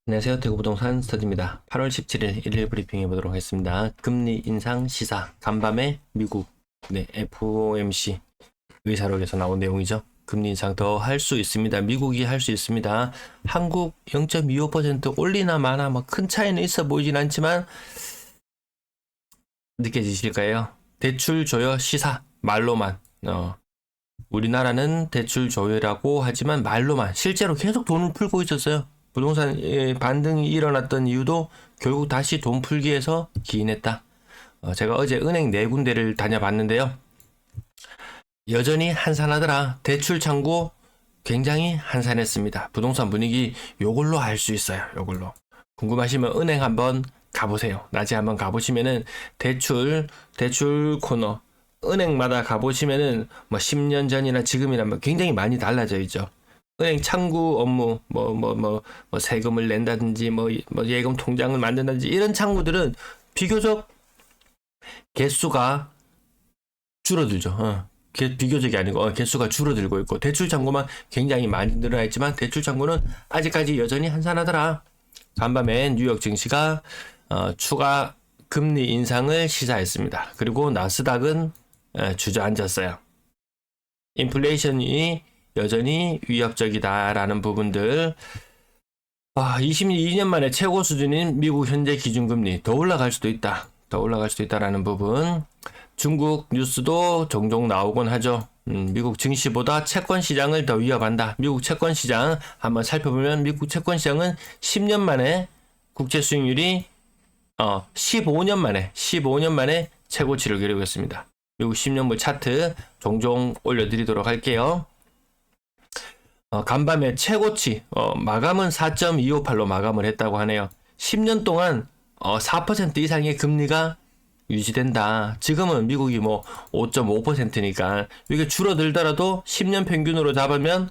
안녕하세요. 대구부동산 스터디입니다. 8월 17일 일일 브리핑 해보도록 하겠습니다. 금리 인상 시사, 간밤에 미국 FOMC 의사록에서 나온 내용이죠. 금리 인상 더 할 수 있습니다. 미국이 할 수 있습니다. 한국 0.25% 올리나 마나 뭐 큰 차이는 있어 보이진 않지만 느껴지실까요? 대출 조여 시사, 말로만. 우리나라는 대출 조여라고 하지만 말로만, 실제로 계속 돈을 풀고 있었어요. 부동산 반등이 일어났던 이유도 결국 다시 돈 풀기에서 기인했다. 제가 어제 은행 네 군데를 다녀봤는데요. 여전히 한산하더라. 대출 창구 굉장히 한산했습니다. 부동산 분위기 요걸로 알 수 있어요. 요걸로. 궁금하시면 은행 한번 가보세요. 낮에 한번 가보시면은 대출 코너 은행마다 가보시면은 뭐 10년 전이나 지금이나 뭐 굉장히 많이 달라져 있죠. 은행 창구 업무, 세금을 낸다든지, 예금 통장을 만든다든지, 이런 창구들은 비교적 개수가 줄어들죠. 비교적이 아니고, 개수가 줄어들고 있고, 대출 창구만 굉장히 많이 늘어나 있지만, 대출 창구는 아직까지 여전히 한산하더라. 간밤에 뉴욕 증시가, 추가 금리 인상을 시사했습니다. 그리고 나스닥은 주저앉았어요. 인플레이션이 여전히 위협적이다라는 부분들. 22년 만에 최고 수준인 미국 현재 기준금리 더 올라갈 수도 있다. 더 올라갈 수도 있다라는 부분. 중국 뉴스도 종종 나오곤 하죠. 미국 증시보다 채권 시장을 더 위협한다. 미국 채권 시장 한번 살펴보면 미국 채권 시장은 10년 만에 국채 수익률이 15년 만에 최고치를 기록했습니다. 미국 10년물 차트 종종 올려드리도록 할게요. 간밤에 최고치, 마감은 4.258로 마감을 했다고 하네요. 10년 동안 4% 이상의 금리가 유지된다. 지금은 미국이 5.5%니까 이게 줄어들더라도 10년 평균으로 잡으면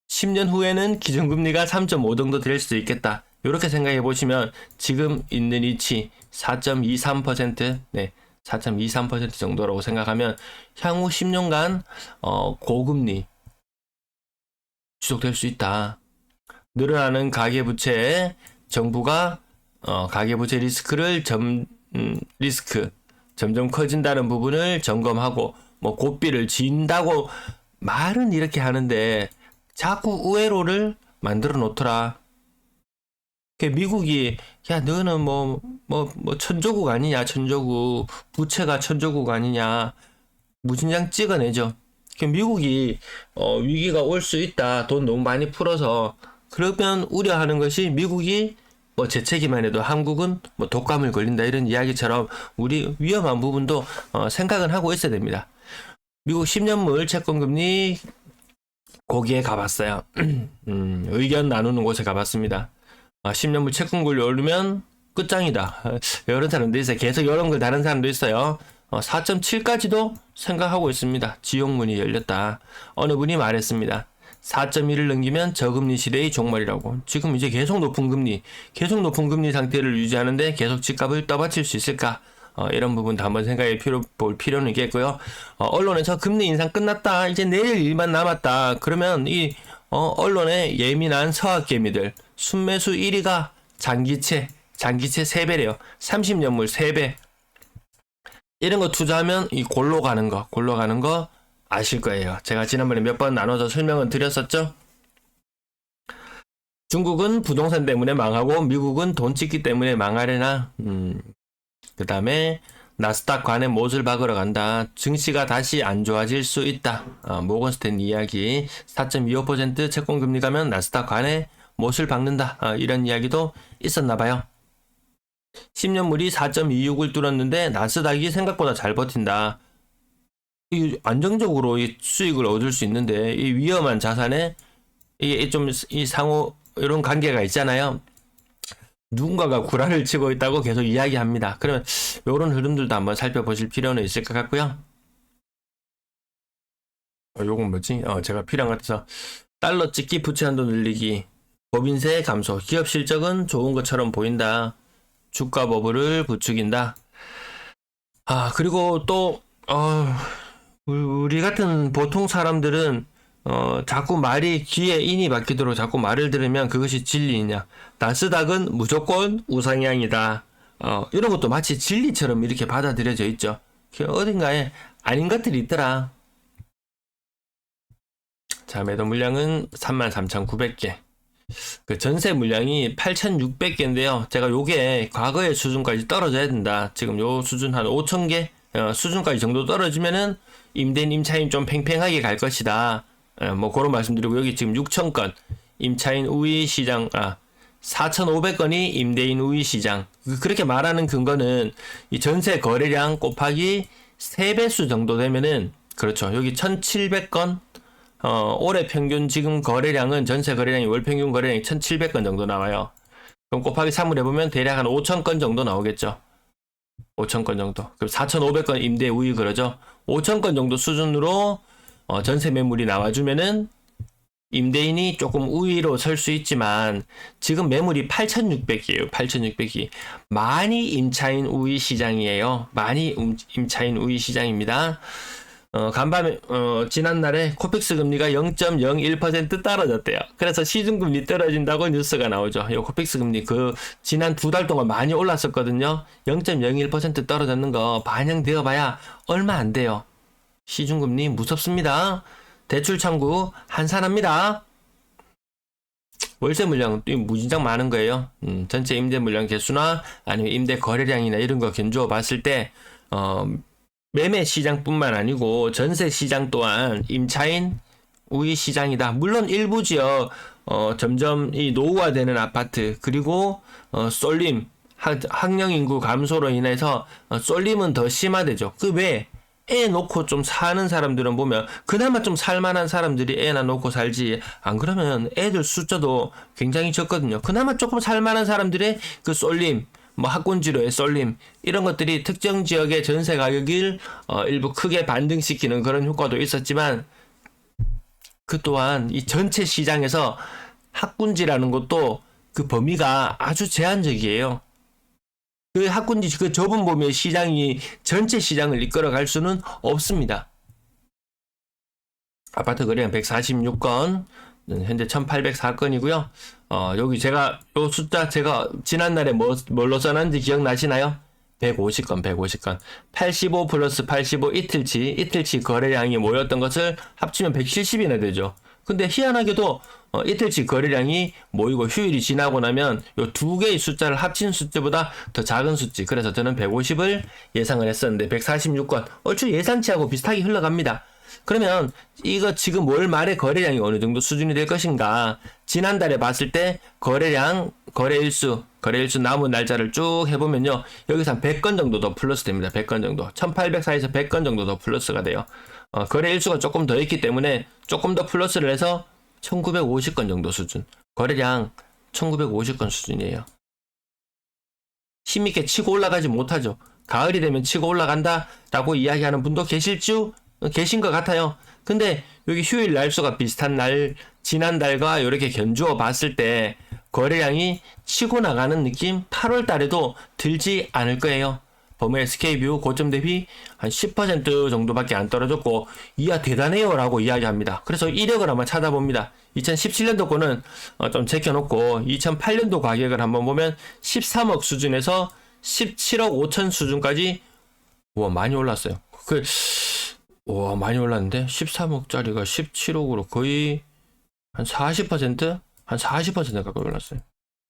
10년 후에는 기준금리가 3.5 정도 될 수도 있겠다. 이렇게 생각해 보시면 지금 있는 위치 4.23%, 4.23% 정도라고 생각하면 향후 10년간 고금리 지속될 수 있다. 늘어나는 가계부채에 정부가 가계부채 리스크를 점점 커진다는 부분을 점검하고 고삐를 진다고 말은 이렇게 하는데 자꾸 우회로를 만들어 놓더라. 미국이 야 너는 천조국 아니냐, 천조국 부채가 천조국 아니냐 무진장 찍어내죠. 미국이 위기가 올 수 있다. 돈 너무 많이 풀어서. 그러면 우려하는 것이 미국이 재채기만 해도 한국은 독감을 걸린다 이런 이야기처럼 우리 위험한 부분도 생각은 하고 있어야 됩니다. 미국 10년물 채권금리 거기에 가봤어요. 의견 나누는 곳에 가봤습니다. 10년물 채권금리 오르면 끝장이다. 이런 사람도 있어요. 계속 이런 걸 다른 사람도 있어요. 4.7까지도 생각하고 있습니다. 지용문이 열렸다. 어느 분이 말했습니다. 4.1을 넘기면 저금리 시대의 종말이라고. 지금 이제 계속 높은 금리 상태를 유지하는데 계속 집값을 떠받칠 수 있을까? 이런 부분도 한번 생각해 볼 필요는 있겠고요. 언론에서 금리 인상 끝났다. 이제 내릴 일만 남았다. 그러면 이 언론의 예민한 서학개미들 순매수 1위가 장기채 3배래요. 30년물 3배. 이런 거 투자하면 이 골로 가는 거 아실 거예요. 제가 지난번에 몇 번 나눠서 설명을 드렸었죠. 중국은 부동산 때문에 망하고 미국은 돈 찍기 때문에 망하려나. 그 다음에 나스닥 관에 못을 박으러 간다. 증시가 다시 안 좋아질 수 있다. 모건스탠 이야기 4.25% 채권금리 가면 나스닥 관에 못을 박는다. 이런 이야기도 있었나 봐요. 10년물이 4.26을 뚫었는데 나스닥이 생각보다 잘 버틴다. 이 안정적으로 이 수익을 얻을 수 있는데 이 위험한 자산에 이게 좀 이 상호 이런 관계가 있잖아요. 누군가가 구라를 치고 있다고 계속 이야기합니다. 그러면 이런 흐름들도 한번 살펴보실 필요는 있을 것 같고요. 요건 뭐지? 제가 필요한 것 같아서 달러 찍기, 부채 한도 늘리기, 법인세 감소, 기업 실적은 좋은 것처럼 보인다. 주가 버블을 부추긴다. 그리고 또 우리 같은 보통 사람들은 자꾸 말이 귀에 인이 박히도록 자꾸 말을 들으면 그것이 진리이냐. 나스닥은 무조건 우상향이다. 이런 것도 마치 진리처럼 이렇게 받아들여져 있죠. 어딘가에 아닌 것들이 있더라. 자, 매도 물량은 33,900개. 그 전세 물량이 8,600개인데요. 제가 요게 과거의 수준까지 떨어져야 된다. 지금 요 수준 한 5,000개 수준까지 정도 떨어지면은 임대인 임차인 좀 팽팽하게 갈 것이다. 뭐 그런 말씀드리고, 여기 지금 6,000건 임차인 우위 시장, 4,500건이 임대인 우위 시장. 그렇게 말하는 근거는 이 전세 거래량 곱하기 3배수 정도 되면은, 그렇죠. 여기 1,700건 올해 평균 지금 거래량은, 전세 거래량이 월 평균 거래량이 1,700건 정도 나와요. 그럼 곱하기 3을 해보면 대략 한 5,000건 정도 나오겠죠. 5,000건 정도. 그럼 4,500건 임대 우위 그러죠. 5,000건 정도 수준으로 전세 매물이 나와주면은 임대인이 조금 우위로 설 수 있지만, 지금 매물이 8,600이에요. 8,600이. 많이 임차인 우위 시장이에요. 많이 임차인 우위 시장입니다. 간밤에, 지난날에 코픽스 금리가 0.01% 떨어졌대요. 그래서 시중금리 떨어진다고 뉴스가 나오죠. 이 코픽스 금리 지난 2달 동안 많이 올랐었거든요. 0.01% 떨어졌는 거 반영되어 봐야 얼마 안 돼요. 시중금리 무섭습니다. 대출 청구 한산합니다. 월세 물량 무진장 많은 거예요. 전체 임대 물량 개수나 아니면 임대 거래량이나 이런 거 견주어 봤을 때, 매매 시장뿐만 아니고 전세 시장 또한 임차인 우위 시장이다. 물론 일부 지역 점점 이 노후화되는 아파트, 그리고 쏠림, 학령 인구 감소로 인해서 쏠림은 더 심화되죠. 그 외에 애 놓고 좀 사는 사람들은 보면 그나마 좀 살만한 사람들이 애나 놓고 살지, 안 그러면 애들 숫자도 굉장히 적거든요. 그나마 조금 살만한 사람들의 그 쏠림, 뭐 학군지로의 쏠림, 이런 것들이 특정 지역의 전세 가격을 일부 크게 반등시키는 그런 효과도 있었지만, 그 또한 이 전체 시장에서 학군지라는 것도 그 범위가 아주 제한적이에요. 그 학군지, 그 좁은 범위의 시장이 전체 시장을 이끌어갈 수는 없습니다. 아파트 거래량 146건, 현재 1,804건이고요. 여기 제가 요 숫자 제가 지난날에 뭘로 써놨는지 기억나시나요? 150건. 85 플러스 85 이틀치 거래량이 모였던 것을 합치면 170이나 되죠. 근데 희한하게도 이틀치 거래량이 모이고 휴일이 지나고 나면 요 두 개의 숫자를 합친 숫자보다 더 작은 수치. 그래서 저는 150을 예상을 했었는데 146건 얼추 예상치하고 비슷하게 흘러갑니다. 그러면 이거 지금 월 말에 거래량이 어느 정도 수준이 될 것인가? 지난달에 봤을 때 거래량, 거래일수 남은 날짜를 쭉 해보면요, 여기서 한 100건 정도 더 플러스 됩니다. 100건 정도. 1804에서 100건 정도 더 플러스가 돼요. 거래일수가 조금 더 있기 때문에 조금 더 플러스를 해서 1950건 정도 수준. 거래량 1950건 수준이에요. 힘있게 치고 올라가지 못하죠. 가을이 되면 치고 올라간다 라고 이야기하는 분도 계신 것 같아요. 근데 여기 휴일 날수가 비슷한 날, 지난달과 이렇게 견주어 봤을 때 거래량이 치고 나가는 느낌 8월 달에도 들지 않을 거예요. 범위 SK뷰 고점 대비 한 10% 정도밖에 안 떨어졌고, 이야 대단해요 라고 이야기합니다. 그래서 이력을 한번 찾아봅니다. 2017년도 거는 좀 제껴놓고 2008년도 가격을 한번 보면 13억 수준에서 17억 5천 수준까지 많이 올랐어요. 많이 올랐는데 13억짜리가 17억으로 거의 한 40%? 한 40% 가까이 올랐어요.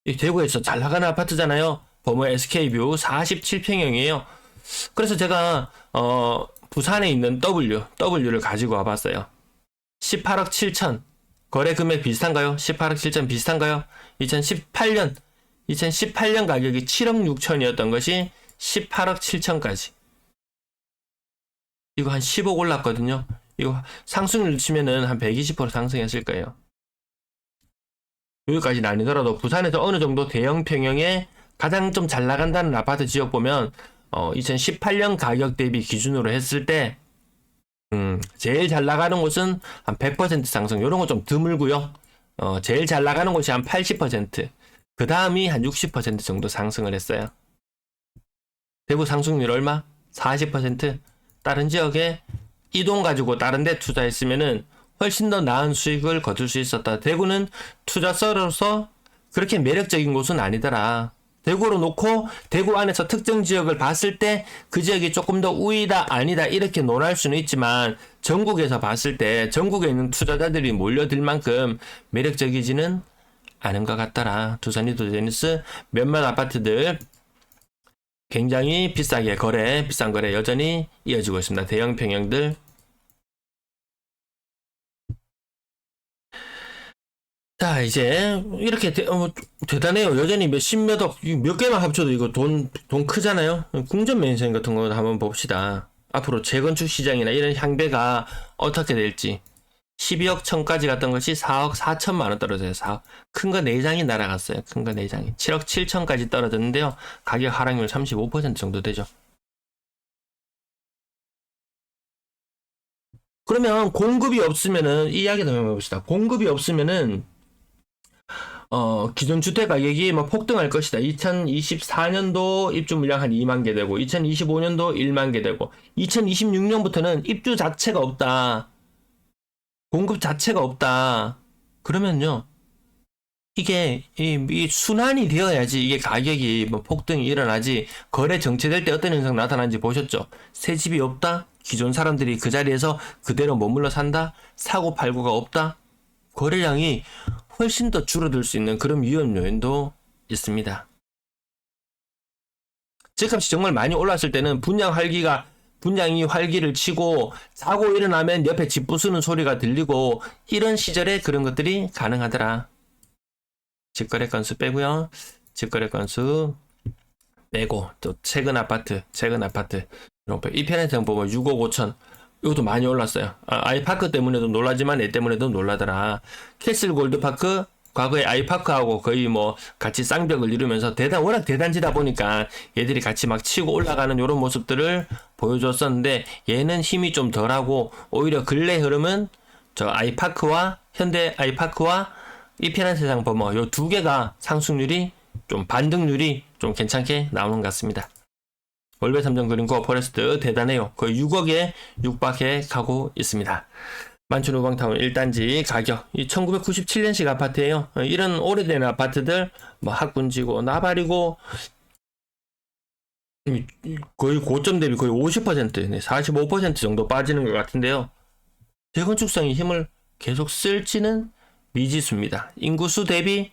이 대구에서 잘 나가는 아파트잖아요. 범어 SK뷰 47평형이에요. 그래서 제가 부산에 있는 W를 가지고 와봤어요. 18억 7천. 거래 금액 비슷한가요? 18억 7천 비슷한가요? 2018년 가격이 7억 6천이었던 것이 18억 7천까지. 이거 한 10억 올랐거든요. 이거 상승률 치면은 한 120% 상승했을 거예요. 여기까지는 아니더라도 부산에서 어느 정도 대형 평형에 가장 좀 잘 나간다는 아파트 지역 보면 2018년 가격 대비 기준으로 했을 때 제일 잘 나가는 곳은 한 100% 상승, 이런 거 좀 드물고요. 제일 잘 나가는 곳이 한 80%, 그 다음이 한 60% 정도 상승을 했어요. 대구 상승률 얼마? 40%. 다른 지역에 이 돈 가지고 다른 데 투자했으면은 훨씬 더 나은 수익을 거둘 수 있었다. 대구는 투자서로서 그렇게 매력적인 곳은 아니더라. 대구로 놓고 대구 안에서 특정 지역을 봤을 때 그 지역이 조금 더 우위다 아니다 이렇게 논할 수는 있지만 전국에서 봤을 때 전국에 있는 투자자들이 몰려들 만큼 매력적이지는 않은 것 같더라. 두산 리도제니스 몇몇 아파트들 굉장히 비싸게 비싼 거래 여전히 이어지고 있습니다. 대형 평형들. 자, 이제 이렇게 대단해요. 여전히 몇십몇억 몇 개만 합쳐도 이거 돈 크잖아요. 궁전 매니저님 같은 거 한번 봅시다. 앞으로 재건축 시장이나 이런 향배가 어떻게 될지. 12억 천까지 갔던 것이 4억 4천만 원 떨어져요. 4억. 큰 거 4장이 날아갔어요. 큰 거 4장이. 7억 7천까지 떨어졌는데요. 가격 하락률 35% 정도 되죠. 그러면 공급이 없으면은 이 이야기 한번 해봅시다. 공급이 없으면은 기존 주택 가격이 뭐 폭등할 것이다. 2024년도 입주 물량 한 2만 개 되고 2025년도 1만 개 되고 2026년부터는 입주 자체가 없다. 공급 자체가 없다. 그러면요. 이게 이 순환이 되어야지 이게 가격이 뭐 폭등이 일어나지. 거래 정체될 때 어떤 현상 나타나는지 보셨죠? 새 집이 없다. 기존 사람들이 그 자리에서 그대로 머물러 산다. 사고 팔고가 없다. 거래량이 훨씬 더 줄어들 수 있는 그런 위험 요인도 있습니다. 집값이 정말 많이 올랐을 때는 분양이 활기를 치고 사고 일어나면 옆에 집 부수는 소리가 들리고 이런 시절에 그런 것들이 가능하더라. 직거래 건수 빼고요. 직거래 건수 빼고 또 최근 아파트 이 편에서 보면 6억 5천 이것도 많이 올랐어요. 아이파크 때문에도 놀라지만 얘 때문에도 놀라더라. 캐슬 골드파크 과거에 아이파크하고 거의 뭐 같이 쌍벽을 이루면서 워낙 대단지다 보니까 얘들이 같이 막 치고 올라가는 이런 모습들을 보여줬었는데 얘는 힘이 좀 덜하고 오히려 근래 흐름은 저 아이파크와 현대 아이파크와 이 편한 세상 범어 요 두 개가 상승률이 좀 반등률이 좀 괜찮게 나오는 것 같습니다. 월배 3정 그린고 포레스트 대단해요. 거의 6억에 육박해 가고 있습니다. 만춘 우방타운 1단지 가격 이 1997년식 아파트예요. 이런 오래된 아파트들 뭐 학군지고 나발이고 거의 고점 대비 거의 50% 45% 정도 빠지는 것 같은데요. 재건축성이 힘을 계속 쓸지는 미지수입니다. 인구수 대비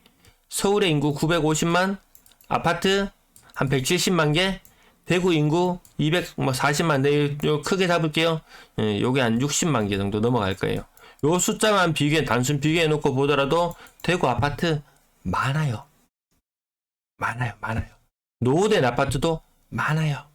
서울의 인구 950만, 아파트 한 170만 개, 대구 인구 240만 개, 크게 잡을게요. 요게 한 60만 개 정도 넘어갈 거예요. 요 숫자만 단순 비교해 놓고 보더라도 대구 아파트 많아요. 노후된 아파트도 많아요.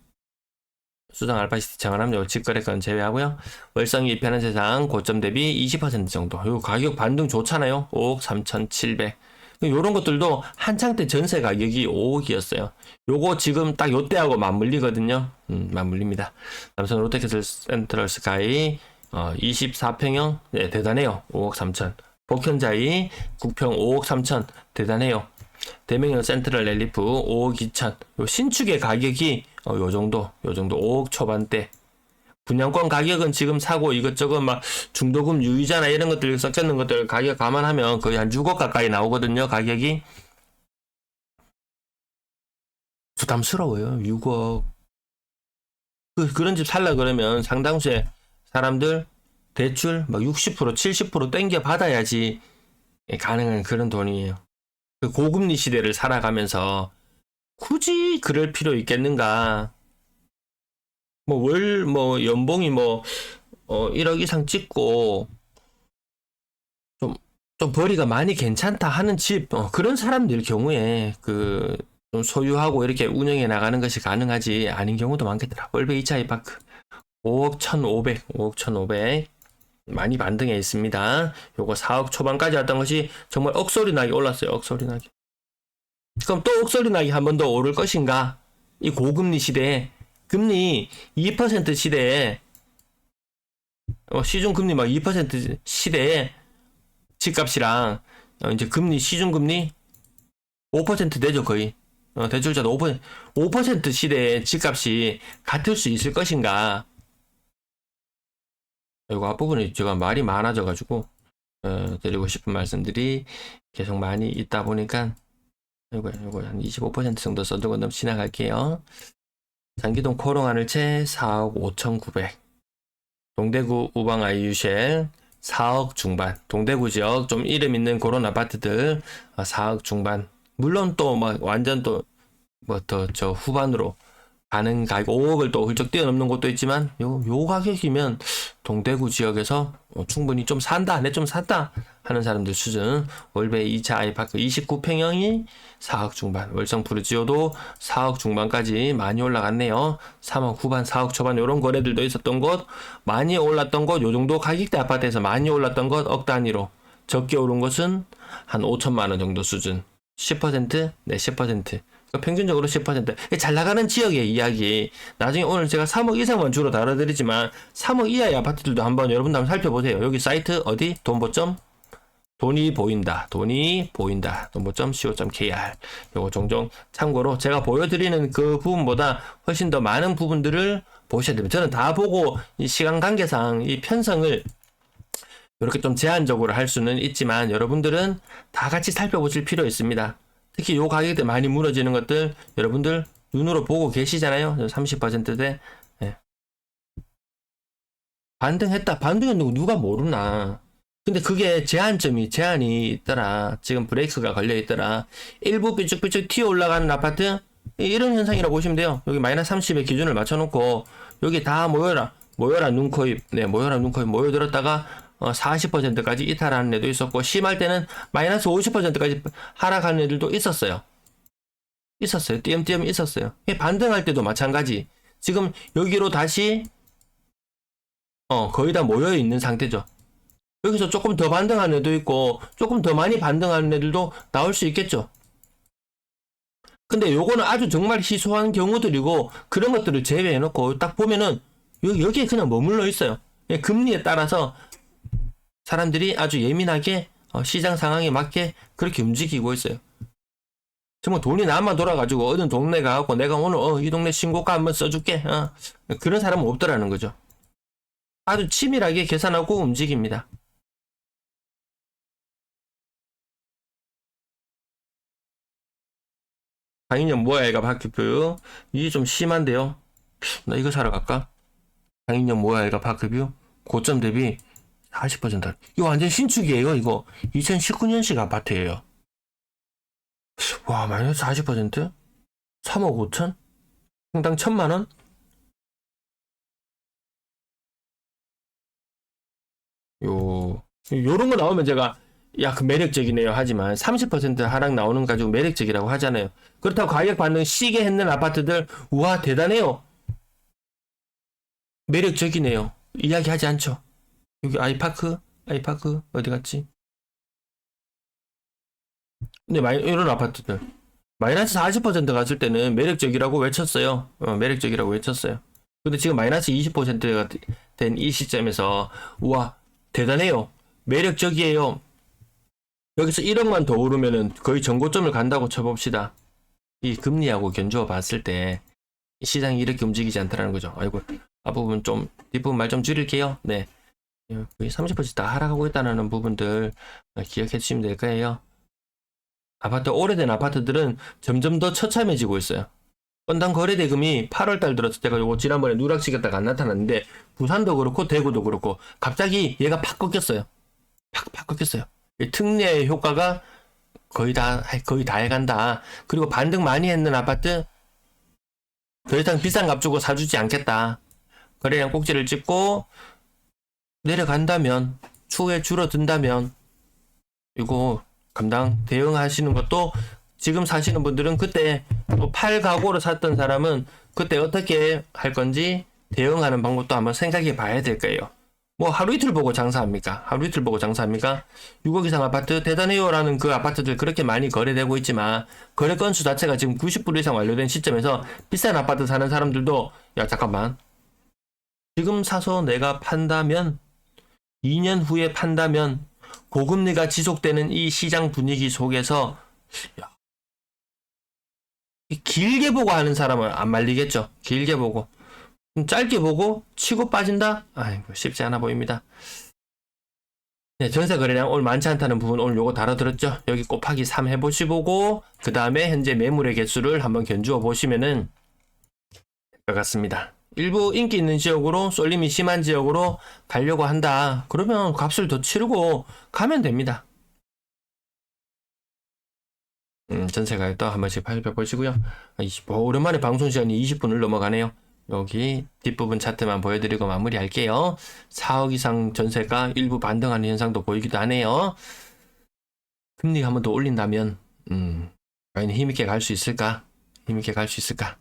수당 알파시티 정한함 직거래권 제외하고요. 월성이 편한 세상 고점 대비 20% 정도. 요 가격 반등 좋잖아요. 5억 3,700. 요런 것들도 한창 때 전세 가격이 5억이었어요. 요거 지금 딱 요때하고 맞물리거든요. 맞물립니다. 남성 롯데캐슬 센트럴 스카이 24평형 네, 대단해요. 5억 3천. 복현자이 9평 5억 3천 대단해요. 대명령 센트럴 렐리프 5억 2천. 요 신축의 가격이 요 정도 5억 초반대. 분양권 가격은 지금 사고 이것저것 막 중도금 유의자나 이런 것들 섞여있는 것들 가격 감안하면 거의 한 6억 가까이 나오거든요. 가격이 부담스러워요. 6억 그런 집 살라 그러면 상당수의 사람들 대출 막 60% 70% 땡겨 받아야지 가능한 그런 돈이에요. 그 고금리 시대를 살아가면서 굳이 그럴 필요 있겠는가. 연봉이 1억 이상 찍고, 좀 벌이가 많이 괜찮다 하는 집, 그런 사람들 경우에, 좀 소유하고 이렇게 운영해 나가는 것이 가능하지, 아닌 경우도 많겠더라. 월배 2차 아이파크. 5억 1,500. 많이 반등해 있습니다. 요거 4억 초반까지 왔던 것이 정말 억소리 나게 올랐어요. 억소리 나게. 그럼 또 억소리 나게 한 번 더 오를 것인가? 이 고금리 시대에. 금리 2% 시대에 시중금리 막 2% 시대에 집값이랑 이제 시중금리 5% 되죠 거의. 대출자도 5% 시대에 집값이 같을 수 있을 것인가. 이거 앞부분에 제가 말이 많아져가지고 드리고 싶은 말씀들이 계속 많이 있다 보니까 이거 한 25% 정도 써두고 넘 지나갈게요. 장기동 코롱하늘채 4억 5,900. 동대구 우방 아이유쉘 4억 중반. 동대구 지역 좀 이름 있는 그런 아파트들 4억 중반. 물론 또 막 완전 또 뭐 더 저 후반으로 가는 가격 5억을 또 훌쩍 뛰어넘는 곳도 있지만 요 가격이면 동대구 지역에서 충분히 좀 산다, 내 좀 샀다 하는 사람들 수준. 월배 2차 아이파크 29평형이 4억 중반, 월성 푸르지오도 4억 중반까지 많이 올라갔네요. 3억 후반, 4억 초반 이런 거래들도 있었던 곳, 많이 올랐던 곳, 요 정도 가격대 아파트에서 많이 올랐던 곳 억 단위로, 적게 오른 곳은 한 5천만 원 정도 수준. 10%? 네, 10%. 평균적으로 10%. 잘 나가는 지역의 이야기. 나중에 오늘 제가 3억 이상만 주로 다뤄드리지만 3억 이하의 아파트들도 한번 여러분들 한번 살펴보세요. 여기 사이트 어디? 돈보점? 돈이 보인다. 돈이 보인다. 돈보점.co.kr. 요거 종종 참고로 제가 보여드리는 그 부분보다 훨씬 더 많은 부분들을 보셔야 됩니다. 저는 다 보고 이 시간 관계상 이 편성을 이렇게 좀 제한적으로 할 수는 있지만 여러분들은 다 같이 살펴보실 필요 있습니다. 특히 요 가격대 많이 무너지는 것들 여러분들 눈으로 보고 계시잖아요. 30%대 반등했다. 반등했는 거 누가 모르나. 근데 그게 제한이 있더라. 지금 브레이크가 걸려 있더라. 일부 삐쭉삐쭉 튀어 올라가는 아파트 이런 현상이라고 보시면 돼요. 여기 마이너스 30의 기준을 맞춰놓고 여기 다 모여라 눈코입. 네, 모여라 눈코입 모여들었다가 40%까지 이탈하는 애도 있었고, 심할 때는 마이너스 50%까지 하락하는 애들도 있었어요. 띄엄띄엄 있었어요. 반등할 때도 마찬가지. 지금 여기로 다시 거의 다 모여 있는 상태죠. 여기서 조금 더 반등하는 애도 있고 조금 더 많이 반등하는 애들도 나올 수 있겠죠. 근데 요거는 아주 정말 희소한 경우들이고 그런 것들을 제외해 놓고 딱 보면은 여기에 그냥 머물러 있어요. 금리에 따라서 사람들이 아주 예민하게 시장 상황에 맞게 그렇게 움직이고 있어요. 정말 돈이 나만 돌아가지고 어느 동네 가고 내가 오늘 이 동네 신고가 한번 써줄게. 그런 사람은 없더라는 거죠. 아주 치밀하게 계산하고 움직입니다. 강인형 모야이가 바퀴뷰 이게 좀 심한데요. 나 이거 사러 갈까? 강인형 모야이가 바퀴뷰 고점 대비 40%. 이거 완전 신축이에요. 이거 2019년식 아파트예요. 와, 마이너스 40%? 3억 5천? 평당 1,000만원? 요런 거 나오면 제가 야, 그 매력적이네요 하지만 30% 하락 나오는 거 가지고 매력적이라고 하잖아요. 그렇다고 가격 반등 시게 했는 아파트들 우와 대단해요. 매력적이네요. 이야기하지 않죠. 여기 아이파크 어디 갔지? 근데 이런 아파트들 마이너스 40% 갔을 때는 매력적이라고 외쳤어요. 매력적이라고 외쳤어요. 근데 지금 마이너스 20%가 된 이 시점에서 우와 대단해요. 매력적이에요. 여기서 1억만 더 오르면은 거의 전고점을 간다고 쳐봅시다. 이 금리하고 견주어 봤을 때 시장이 이렇게 움직이지 않다라는 거죠. 아이고 앞부분 좀 뒷부분 말 좀 줄일게요. 네, 거의 30%다 하락하고 있다는 부분들 기억해 주시면 될 거예요. 아파트 오래된 아파트들은 점점 더 처참해지고 있어요. 건당 거래 대금이 8월달 들어서 제가 요거 지난번에 누락시켰다가 안 나타났는데 부산도 그렇고 대구도 그렇고 갑자기 얘가 팍 꺾였어요. 팍 꺾였어요. 특례의 효과가 거의 다 해간다. 그리고 반등 많이 했는 아파트 더 이상 비싼 값 주고 사주지 않겠다. 거래량 꼭지를 찍고 내려간다면 추후에 줄어든다면 이거 감당 대응하시는 것도 지금 사시는 분들은 그때 또 팔 각오로 샀던 사람은 그때 어떻게 할 건지 대응하는 방법도 한번 생각해 봐야 될 거예요. 뭐 하루 이틀 보고 장사합니까? 6억 이상 아파트 대단해요 라는 그 아파트들 그렇게 많이 거래되고 있지만 거래 건수 자체가 지금 90% 이상 완료된 시점에서 비싼 아파트 사는 사람들도 야 잠깐만 지금 사서 내가 판다면 2년 후에 판다면 고금리가 지속되는 이 시장 분위기 속에서 야, 길게 보고 하는 사람은 안 말리겠죠. 길게 보고 짧게 보고 치고 빠진다? 아이고, 쉽지 않아 보입니다. 네, 전세 거래량 오늘 많지 않다는 부분 오늘 요거 다뤄드렸죠. 여기 곱하기 3 해보시고 그 다음에 현재 매물의 개수를 한번 견주어 보시면은 될 것 같습니다. 일부 인기 있는 지역으로 쏠림이 심한 지역으로 가려고 한다. 그러면 값을 더 치르고 가면 됩니다. 전세 가격도 한 번씩 살펴보시고요. 오랜만에 방송 시간이 20분을 넘어가네요. 여기 뒷부분 차트만 보여드리고 마무리할게요. 4억 이상 전세가 일부 반등하는 현상도 보이기도 하네요. 금리가 한 번 더 올린다면 과연 힘있게 갈 수 있을까? 힘있게 갈 수 있을까?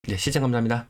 네, 시청 감사합니다.